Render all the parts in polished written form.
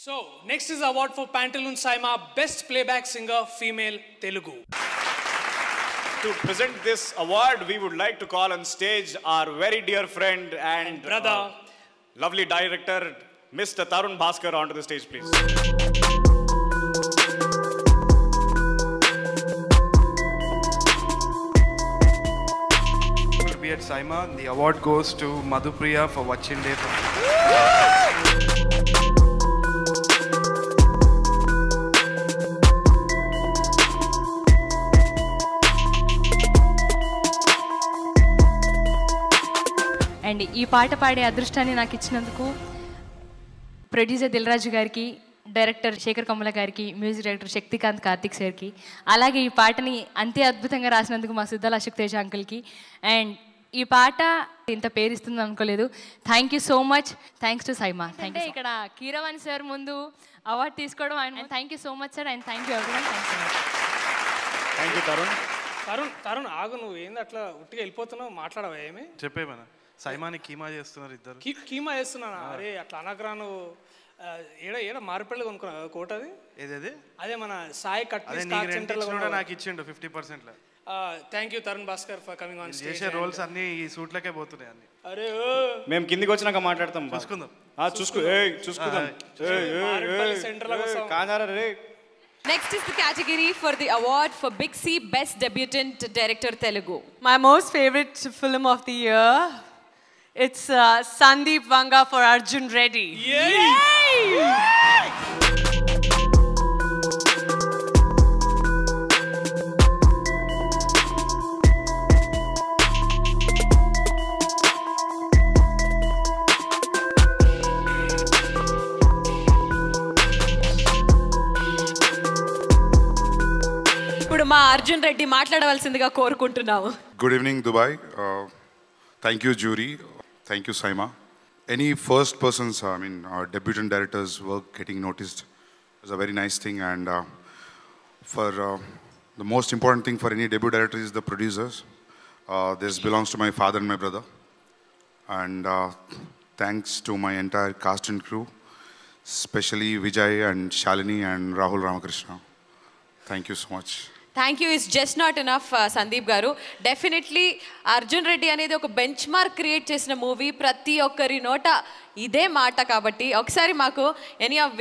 So, next is award for Pantaloon Saima Best Playback Singer Female Telugu. To present this award, we would like to call on stage our very dear friend and brother, lovely director, Mr. Tarun Bhaskar, onto the stage, please. To be at Saima, the award goes to Madhupriya for Vachinde. And ఈ పాట పాడే అదృష్టాన్ని నాకు ఇచ్చినందుకు producer Dil Raju గారికి, director Sekhar Kammula గారికి, music director Shaktikant Karthik సార్కి, అలాగే ఈ పాటని అంతే అద్భుతంగా రాసినందుకు మా సిద్ధాల అశోక్ తేజ అంకుల్కి. అండ్ ఈ పాట ఇంత పేరు ఇస్తుంది అనుకోలేదు. Thank you so much. Thanks to SIIMA. Thank you. ఇక్కడ కీరవాణి సార్ ముందు అవార్డు తీసుకోవడం ఆయన thank you so much sir. And thank you everyone. Thank you Tarun. Tarun ఆగు, నువ్వు ఏంది అట్లా ఉట్టిగా వెళ్ళిపోతున్నావు? మాట్లాడవా ఏమి? చెప్పేమన్నా సైమాని కీమా చేస్తున్నారు ఇద్దరు. కీమా చేస్తున్నానా? అరే అట్లా అనకరా నువ్వు. ఏడ మారిపల్లి కొనుక్కున్నావు కోట? అది ఏదేది? అదే మన సాయి కట్ నాకు ఇచ్చిండు 50%. Thank you Tarun Bhaskar for coming on stage. చేసే రోల్స్ అన్ని ఈ సూట్లకే పోతున్నాయి అన్ని. అరే మేము కిందికి వచ్చినాక మాట్లాడతాం. చూసుకుందాం. చూసుకుందాం. Next is the category for the award for Big C Best Debutant Director Telugu. My most favorite film of the year, it's Sandeep Vanga for Arjun Reddy. Yay! ఇప్పుడు మా అర్జున్ రెడ్డి మాట్లాడవలసిందిగా కోరుకుంటున్నాము. Good evening, Dubai. Thank you, jury. Thank you, Saima. Any first person's, debutant director's work getting noticed is a very nice thing. And the most important thing for any debut director is the producers. This belongs to my father and my brother. And thanks to my entire cast and crew, especially Vijay and Shalini and Rahul Ramakrishna. Thank you so much. Thank you. Is just not enough Sandeep గారు. Definitely Arjun Reddy అనేది ఒక bench mark create చేసిన movie. ప్రతి ఒక్కరి నోట ఇదే మాట. కాబట్టి ఒకసారి మాకు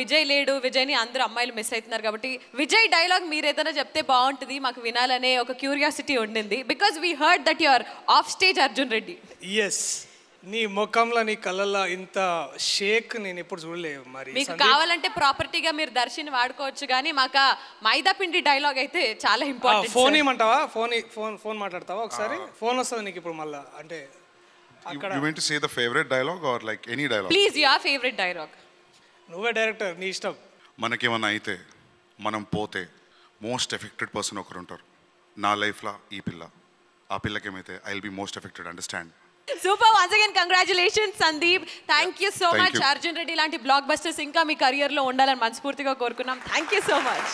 విజయ్ లేడు, విజయ్ని అందరూ అమ్మాయిలు మిస్ అవుతున్నారు కాబట్టి విజయ్ డైలాగ్ మీరు ఏదైనా చెప్తే బాగుంటుంది మాకు వినాలనే ఒక క్యూరియాసిటీ ఉండింది. Because we heard that your off stage Arjun Reddy. Yes, నీ ముఖంలో నీ కళ్ళల్లో ఇంత షేక్ నేను ఎప్పుడు చూడలేదు. మరి మీకు కావాలంటే ప్రాపర్టీగా మీరు దర్శిని వాడుకోవచ్చు, కానీ మాకు మైదా పిండి డైలాగ్ అయితే చాలా ఇంపార్టెంట్. ఫోన్ ఇమ్మంటావా? ఫోన్ మాట్లాడతావా ఒకసారి? ఫోన్ వస్తుంది నీకు ఇప్పుడు మళ్ళా. అంటే You mean to say the favorite dialogue or like any dialogue? Please your favourite dialogue. నువ్వే డైరెక్టర్, నీ ఇష్టం. మనకేమన్నా అయితే మనం పోతే మోస్ట్ ఎఫెక్టెడ్ పర్సన్ ఒకరు ఉంటారు నా లైఫ్లో. ఈ పిల్ల, ఆ పిల్లకేమైతే I will be most affected. Understand? Super. Once again, congratulations, Sandeep. Thank you so much. Arjun Reddy లాంటి బ్లాక్ బస్టర్స్ ఇంకా మీ కెరియర్ లో ఉండాలని మనస్ఫూర్తిగా కోరుకున్నాం. Thank you so much.